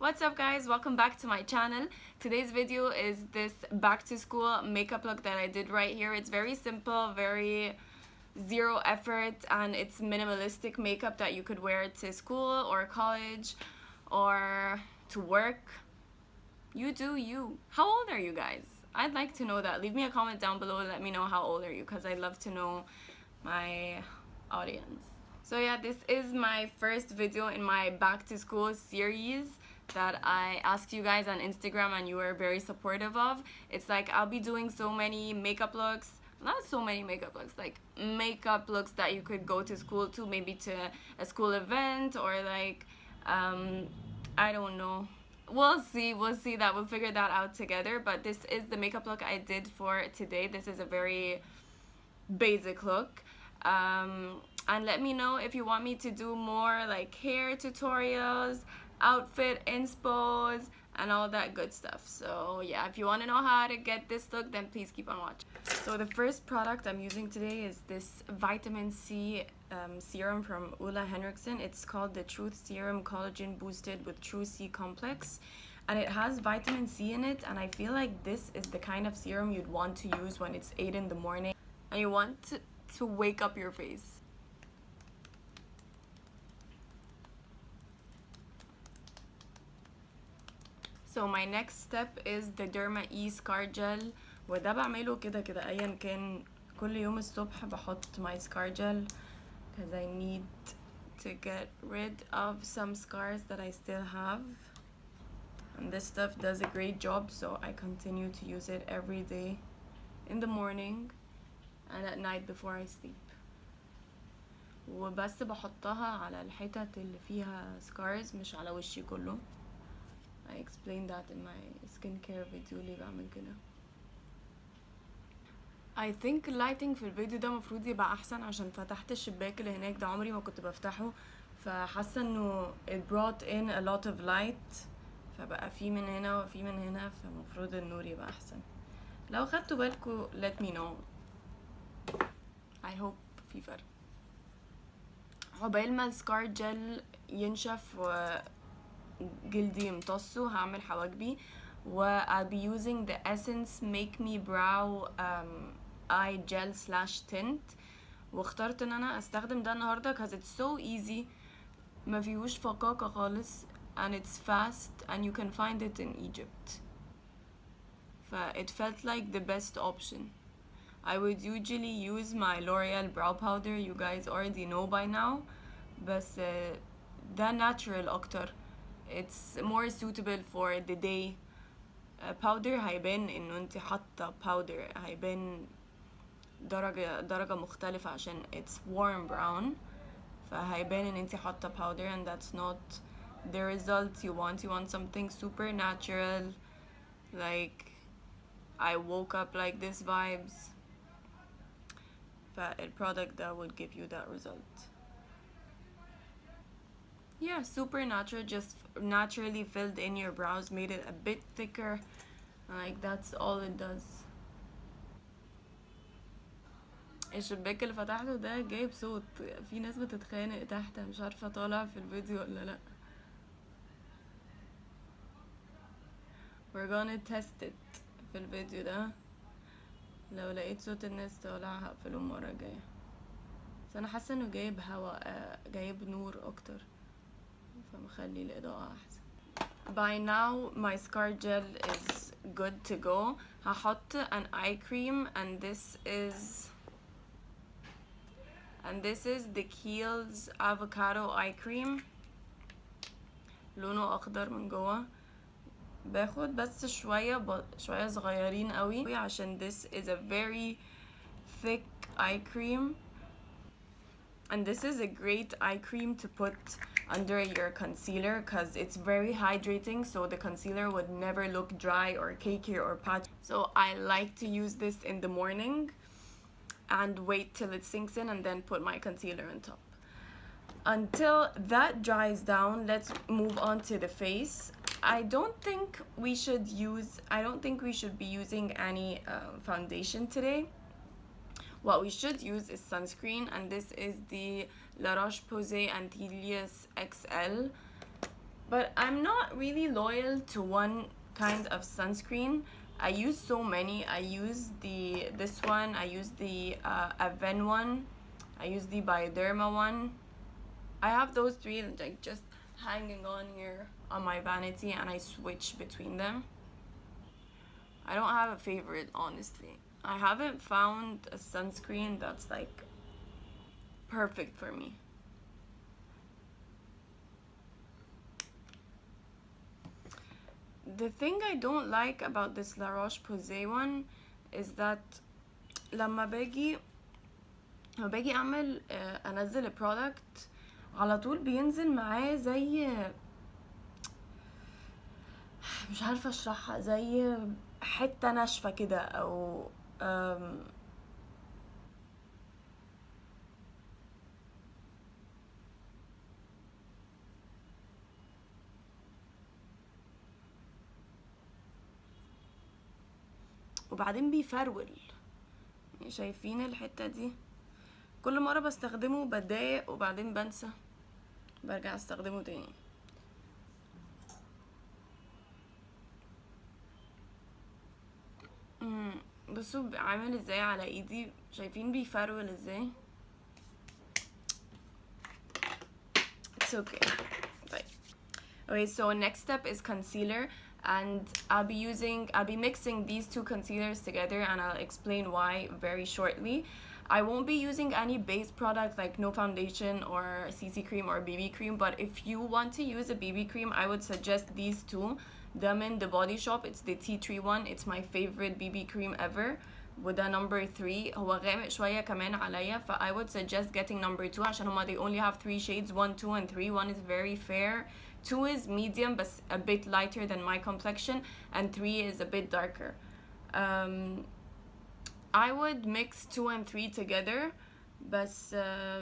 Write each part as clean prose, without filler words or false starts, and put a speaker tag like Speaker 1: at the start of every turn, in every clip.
Speaker 1: What's up guys, welcome back to my channel. Today's video is this back to school makeup look that I did right here. It's very simple, very zero effort, and it's minimalistic makeup that you could wear to school or college or to work. You do you. How old are you guys? I'd like to know that. Leave me a comment down below and let me know how old are you, because I'd love to know my audience. So yeah, this is my first video in my back to school series that I asked you guys on Instagram and you were very supportive of. It's like I'll be doing so many makeup looks, not so many makeup looks, like makeup looks that you could go to school to, maybe to a school event or like I don't know. We'll see that. We'll figure that out together. But this is the makeup look I did for today. This is a very basic look. And let me know if you want me to do more like hair tutorials, outfit inspos, and all that good stuff. So yeah, if you want to know how to get this look, then please keep on watching. So the first product I'm using today is this vitamin C serum from Ulla Henriksen. It's called the Truth Serum Collagen Boosted with True C Complex, and it has vitamin C in it, and I feel like this is the kind of serum you'd want to use when it's 8 in the morning and you want to wake up your face. So my next step is the Derma E Scar Gel, وده بعمله كده أيا كان كل يوم الصبح بحط my Scar Gel because I need to get rid of some scars that I still have, and this stuff does a great job, so I continue to use it every day in the morning and at night before I sleep. وبس بحطها على الحتت اللي فيها scars مش على وشي كله. I explained that in my skincare video ليه بعمل كده. I think lighting في الفيديو ده مفروض يبقى احسن عشان فتحت الشباك اللي هناك ده، عمري ما كنت بفتحه، فحاسه انه it brought in a lot of light، فبقى في من هنا وفي من هنا، فمفروض النور يبقى احسن. لو خدتوا بالكوا let me know. I hope في فرق. عقبال ما السكار جل ينشف وجلدي يمتصه هعمل حواجبي، و I'll be using the Essence Make Me Brow Eye Gel / Tint، واخترت ان انا استخدم ده النهارده cause it's so easy، ما فيهوش فقاقة خالص، and it's fast and you can find it in Egypt. It felt like the best option. I would usually use my L'Oreal brow powder, you guys already know by now، بس ده natural أكتر. It's more suitable for the day. Powder هيبان انه انت حاطة powder، هيبان درجة مختلفة عشان it's warm brown، فهيبان ان انت حاطة powder and that's not the result you want. You want something super natural, like I woke up like this vibes. A product that would give you that result. Yeah, super natural, just naturally filled in your brows, made it a bit thicker. Like that's all it does. الشباك اللي فتحته ده جايب صوت، في ناس بتتخانق تحت، مش عارفة طالع في الفيديو ولا لا. We're gonna test it في الفيديو ده. لو لقيت صوت الناس طالع هقفله المرة الجاية، بس انا حاسة انه جايب هوا، جايب نور اكتر، فمخلي الإضاءة أحسن. By now my Scar Gel is good to go. هحط an eye cream, and this is the Kiehl's Avocado Eye Cream. لونه أخضر من جوه. باخد بس شوية صغيرين قوي عشان this is a very thick eye cream. And this is a great eye cream to put under your concealer because it's very hydrating, so the concealer would never look dry or cakey or patchy. So I like to use this in the morning and wait till it sinks in and then put my concealer on top. Until that dries down, let's move on to the face. I don't think we should be using any foundation today. What we should use is sunscreen, and this is the La Roche-Posay Antilles XL. But I'm not really loyal to one kind of sunscreen. I use so many. I use this one, I use the Aven one, I use the Derma one. I have those three like just hanging on here on my vanity, and I switch between them. I don't have a favorite, honestly. I haven't found a sunscreen that's like perfect for me. The thing I don't like about this La Roche-Posay one is that لما باجي اعمل انزل البرودكت على طول بينزل معاه زي مش عارفه اشرحها، زي حته ناشفه كده او وبعدين بيفرول. شايفين الحته دي؟ كل مره بستخدمه بتضايق وبعدين بنسى برجع استخدمه تاني. بصوا عامل ازاي على ايدي، شايفين بيفرول ازاي؟ It's okay. طيب. Okay, so next step is concealer, and I'll be mixing these two concealers together, and I'll explain why very shortly. I won't be using any base product like no foundation or CC cream or BB cream, but if you want to use a BB cream, I would suggest these two. Them The Body Shop, it's the tea tree one. It's my favorite BB cream ever. وده number 3. هو غامق شوية كمان عليا, ف I would suggest getting number 2 عشان هما they only have 3 shades, 1, 2 and 3. 1 is very fair, 2 is medium but a bit lighter than my complexion, and 3 is a bit darker. I would mix 2 and 3 together, but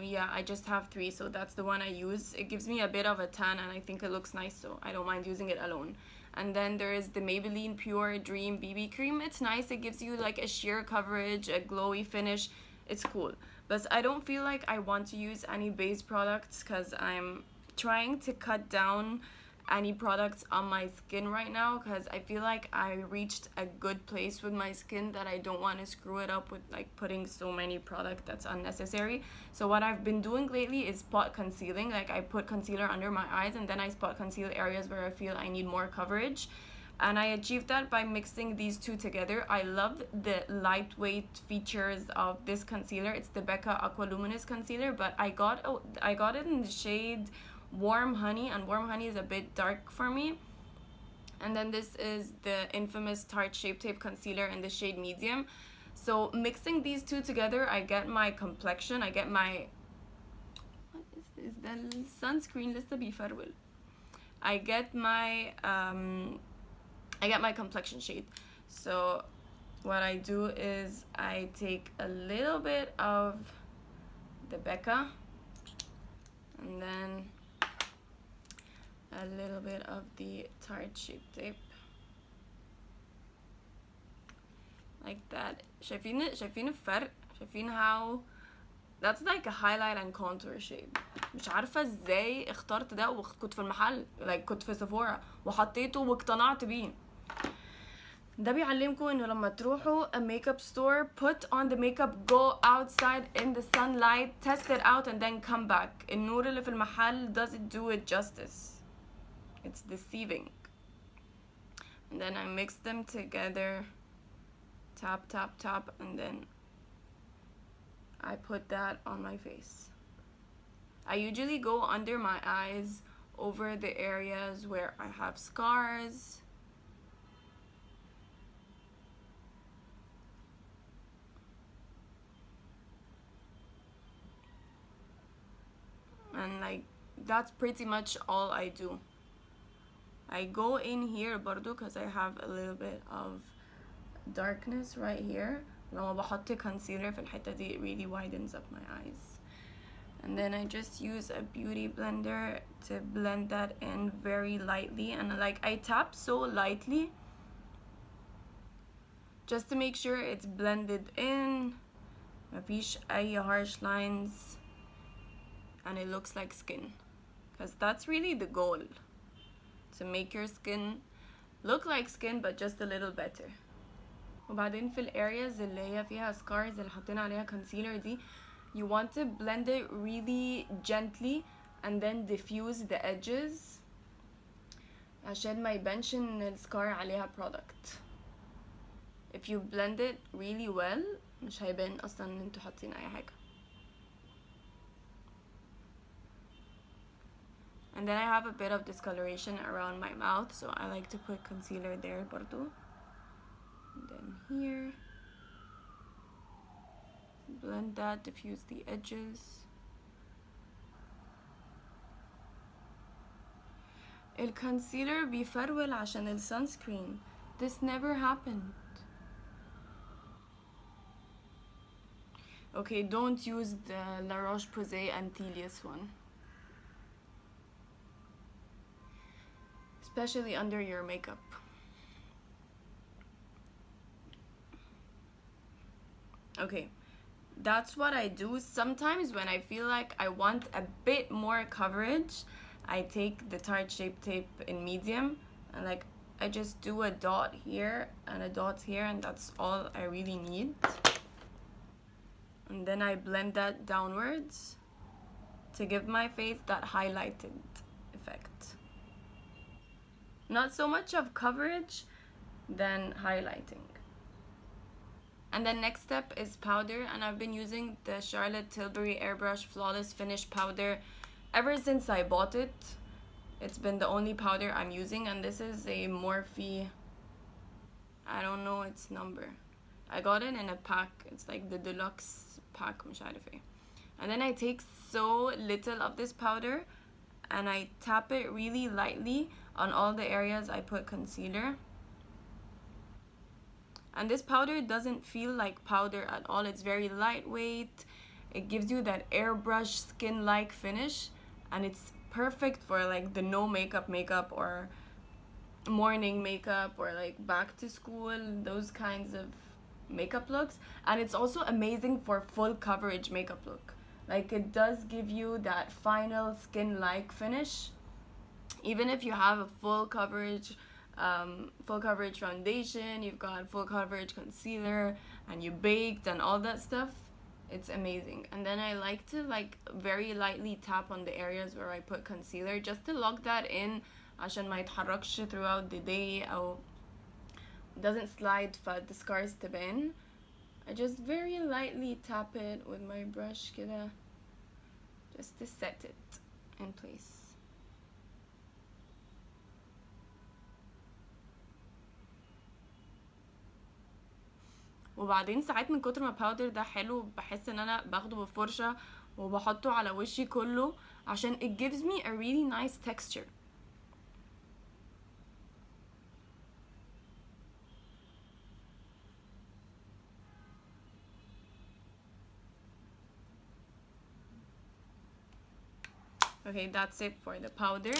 Speaker 1: yeah, I just have 3, so that's the one I use. It gives me a bit of a tan and I think it looks nice, so I don't mind using it alone. And then there is the Maybelline Pure Dream BB Cream. It's nice, it gives you like a sheer coverage, a glowy finish. It's cool, but I don't feel like I want to use any base products because I'm trying to cut down any products on my skin right now, because I feel like I reached a good place with my skin that I don't want to screw it up with like putting so many products that's unnecessary. So what I've been doing lately is spot concealing. Like I put concealer under my eyes and then I spot conceal areas where I feel I need more coverage, and I achieved that by mixing these two together. I love the lightweight features of this concealer. It's the Becca Aqua Luminous Concealer, but I got it in the shade Warm Honey, and Warm Honey is a bit dark for me. And then this is the infamous Tarte Shape Tape Concealer in the shade Medium. So mixing these two together, I get my complexion, I get my... What is this? The sunscreen لسه بيفرول. I get my complexion shade. So what I do is I take a little bit of the Becca, and then a little bit of the Tarte Shape Tape, like that. شايفين الفرق؟ شايفين how that's like a highlight and contour shade. مش عارفة ازاي اخترت ده، وكنت في المحل like كنت في سيفورا وحطيته واقتنعت بيه. ده بيعلمكم انه لما تروحوا a makeup store, put on the makeup, go outside in the sunlight, test it out and then come back. النور اللي في المحل doesn't do it justice. It's deceiving. And then I mix them together, tap tap tap, and then I put that on my face. I usually go under my eyes, over the areas where I have scars. And like that's pretty much all I do. I go in here برضو because I have a little bit of darkness right here. لما بحط concealer في الحتة دي it really widens up my eyes. And then I just use a beauty blender to blend that in very lightly, and like I tap so lightly just to make sure it's blended in. مفيش أي harsh lines and it looks like skin, because that's really the goal. to make your skin look like skin but just a little better. وبعدين في الارياز اللي هي فيها scars اللي حطينا عليها concealer دي, you want to blend it really gently and then diffuse the edges عشان ما يبانش ان السكار عليها product. If you blend it really well مش هيبان اصلا ان انتوا حاطين اي حاجة. And then I have a bit of discoloration around my mouth, so I like to put concealer there برضو. And then here, blend that, diffuse the edges. الكونسيلر بيفرول عشان السانسكرين. This never happened. Okay, don't use the La Roche-Posay Antelius one, especially under your makeup. Okay, that's what I do. Sometimes when I feel like I want a bit more coverage, I take the Tarte Shape Tape in medium and like I just do a dot here and a dot here, and that's all I really need. And then I blend that downwards to give my face that highlighted effect. Not so much of coverage than highlighting. And then next step is powder, and I've been using the Charlotte Tilbury Airbrush Flawless Finish powder ever since I bought it. It's been the only powder I'm using, and this is a Morphe, I don't know its number. I got it in a pack. It's like the deluxe pack, مش عارف ايه. And then I take so little of this powder and I tap it really lightly on all the areas I put concealer. And this powder doesn't feel like powder at all. It's very lightweight. It gives you that airbrush skin-like finish, and it's perfect for like the no makeup or morning makeup or like back to school, those kinds of makeup looks. And it's also amazing for full coverage makeup look. Like it does give you that final skin-like finish, even if you have a full coverage foundation, you've got full coverage concealer, and you baked and all that stuff. It's amazing. And then I like to like very lightly tap on the areas where I put concealer just to lock that in عشان ما يتحركش throughout the day أو doesn't slide فالthe scars تبان. I just very lightly tap it with my brush كده just to set it in place. وبعدين ساعات من كتر ما الباودر ده حلو بحس ان انا باخده بفرشة وبحطه على وشي كله عشان it gives me a really nice texture. Okay, that's it for the powder.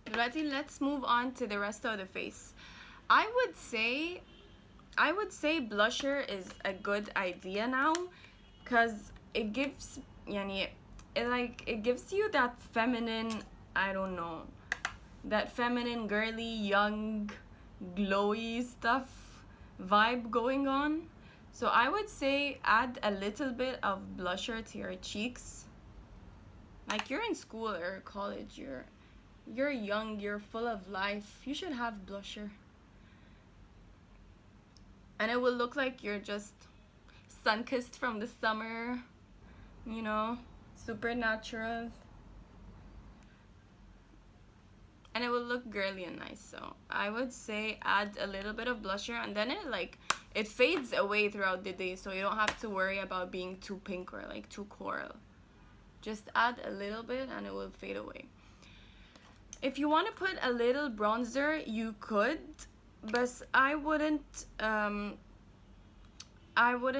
Speaker 1: دلوقتي let's move on to the rest of the face. I would say blusher is a good idea now, cause it gives it gives you that feminine, I don't know, that feminine, girly, young, glowy stuff vibe going on. So I would say add a little bit of blusher to your cheeks. Like you're in school or college, you're young, you're full of life, you should have blusher. And it will look like you're just sun-kissed from the summer, you know, super natural. And it will look girly and nice. So I would say add a little bit of blusher, and then it fades away throughout the day, so you don't have to worry about being too pink or like too coral. Just add a little bit and it will fade away. If you want to put a little bronzer, you could, but I wouldn't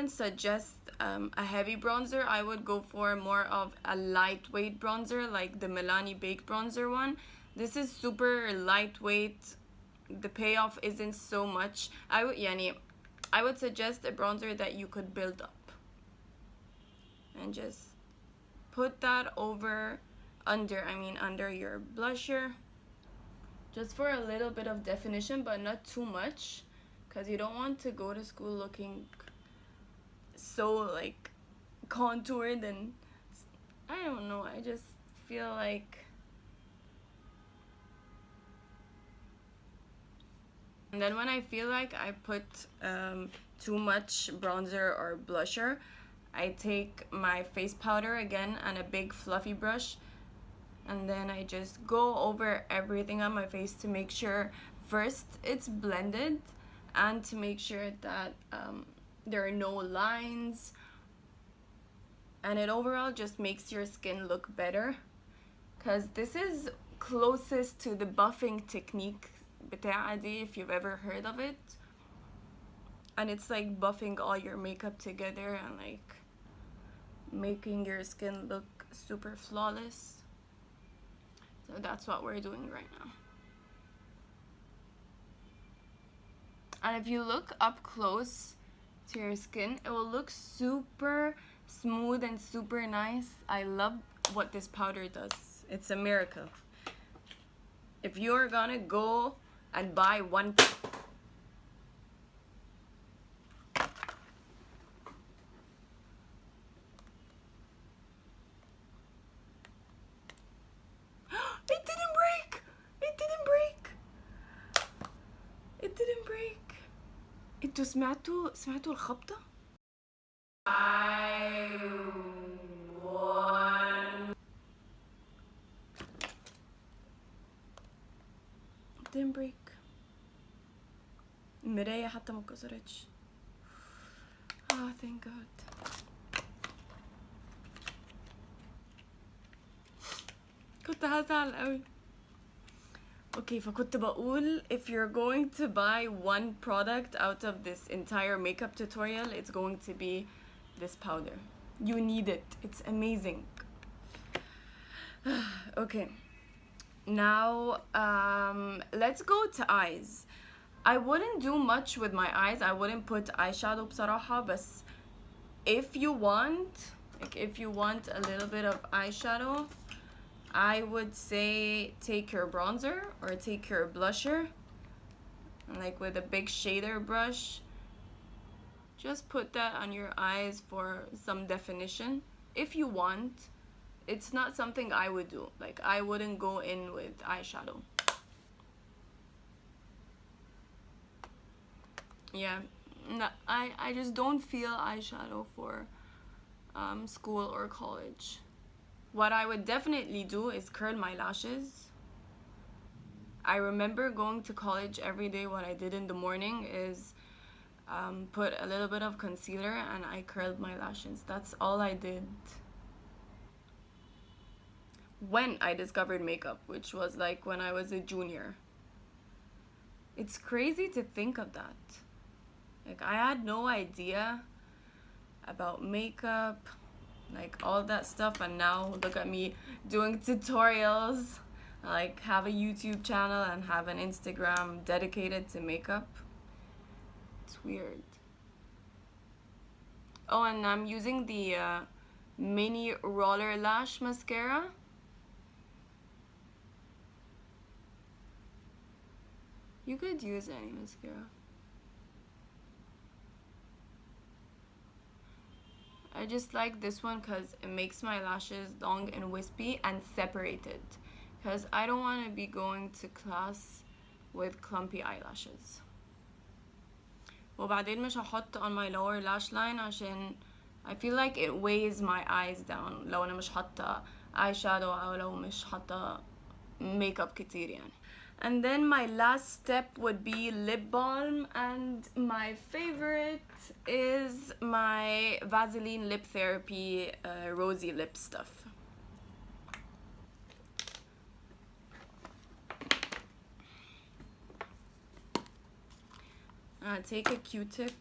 Speaker 1: suggest a heavy bronzer. I would go for more of a lightweight bronzer, like the Milani Baked bronzer one. This is super lightweight. The payoff isn't so much. I would suggest a bronzer that you could build up and just put that over under your blusher, just for a little bit of definition, but not too much, because you don't want to go to school looking so like contoured. And I don't know, I just feel like, and then when I feel like I put too much bronzer or blusher, I take my face powder again and a big fluffy brush, and then I just go over everything on my face to make sure first it's blended, and to make sure that there are no lines, and it overall just makes your skin look better, because this is closest to the buffing technique بتاعتي, if you've ever heard of it, and it's like buffing all your makeup together and like making your skin look super flawless. So that's what we're doing right now. And if you look up close to your skin, it will look super smooth and super nice. I love what this powder does. It's a miracle. If you're gonna go and buy one, it didn't break! It didn't break! It didn't break! انتوا سمعتوا الخبطة؟ I won. It didn't break. المراية حتى ما اتكسرتش. Oh, thank God. كنت هزعل قوي. Okay, فكنت بقول, if you're going to buy one product out of this entire makeup tutorial, it's going to be this powder. You need it. It's amazing. Okay. Now, let's go to eyes. I wouldn't do much with my eyes. I wouldn't put eyeshadow بصراحة, بس if you want a little bit of eyeshadow, I would say take your bronzer or take your blusher, and like with a big shader brush, just put that on your eyes for some definition if you want. It's not something I would do. Like, I wouldn't go in with eyeshadow. Yeah, no, I just don't feel eyeshadow for school or college. What I would definitely do is curl my lashes. I remember going to college every day. What I did in the morning is put a little bit of concealer and I curled my lashes. That's all I did when I discovered makeup, which was like when I was a junior. It's crazy to think of that. Like, I had no idea about makeup, like all that stuff, and now look at me doing tutorials. I like have a YouTube channel and have an Instagram dedicated to makeup. It's weird. Oh, and I'm using the mini roller lash mascara. You could use any mascara. I just like this one because it makes my lashes long and wispy and separated, because I don't want to be going to class with clumpy eyelashes. وبعدين مش هحط on my lower lash line عشان I feel like it weighs my eyes down لو أنا مش حاطة eyeshadow أو لو مش حاطة makeup كتير يعني. And then my last step would be lip balm, and my favorite is my Vaseline Lip Therapy Rosy Lip Stuff. Take a Q-tip,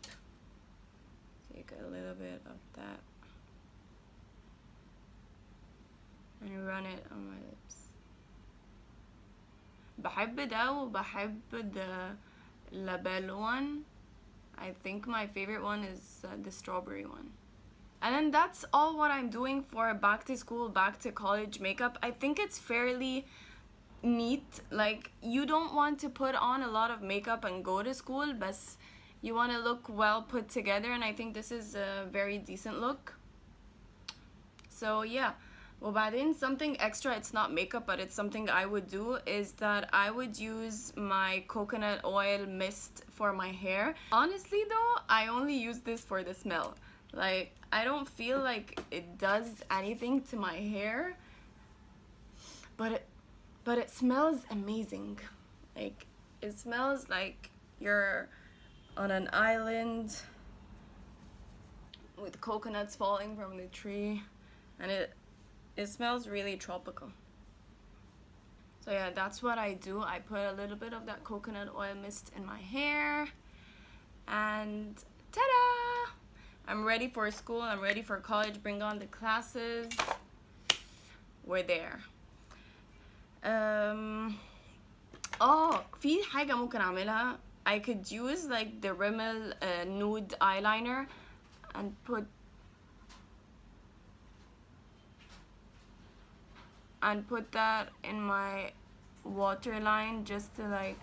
Speaker 1: take a little bit of that, and run it on my lips. بحب ده وبحب the label one. I think my favorite one is the strawberry one. And then that's all what I'm doing for back to school, back to college makeup. I think it's fairly neat. Like, you don't want to put on a lot of makeup and go to school, but you want to look well put together, and I think this is a very decent look. So yeah. وبعدين something extra, it's not makeup but it's something I would do, is that I would use my coconut oil mist for my hair. Honestly though, I only use this for the smell. Like, I don't feel like it does anything to my hair, but it smells amazing. Like, it smells like you're on an island with coconuts falling from the tree, and it smells really tropical. So yeah, that's what I do. I put a little bit of that coconut oil mist in my hair, and ta-da! I'm ready for school, I'm ready for college. Bring on the classes. We're there. في حاجة ممكن أعملها. I could use like the Rimmel nude eyeliner and put that in my waterline just to like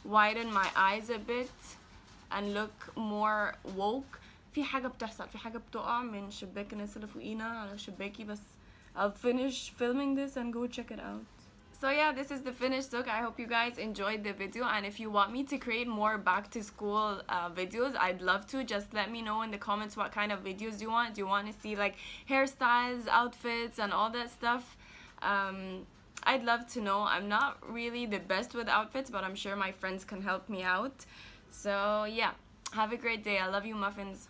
Speaker 1: widen my eyes a bit and look more woke. في حاجة بتحصل، في حاجة بتقع من شباك الناس اللي فوقينا على شباكي، بس I'll finish filming this and go check it out. So yeah, this is the finished look. I hope you guys enjoyed the video, and if you want me to create more back to school videos, I'd love to. Just let me know in the comments what kind of videos you want. Do you want to see like hairstyles, outfits, and all that stuff? I'd love to know. I'm not really the best with outfits, but I'm sure my friends can help me out. So yeah, have a great day. I love you, muffins.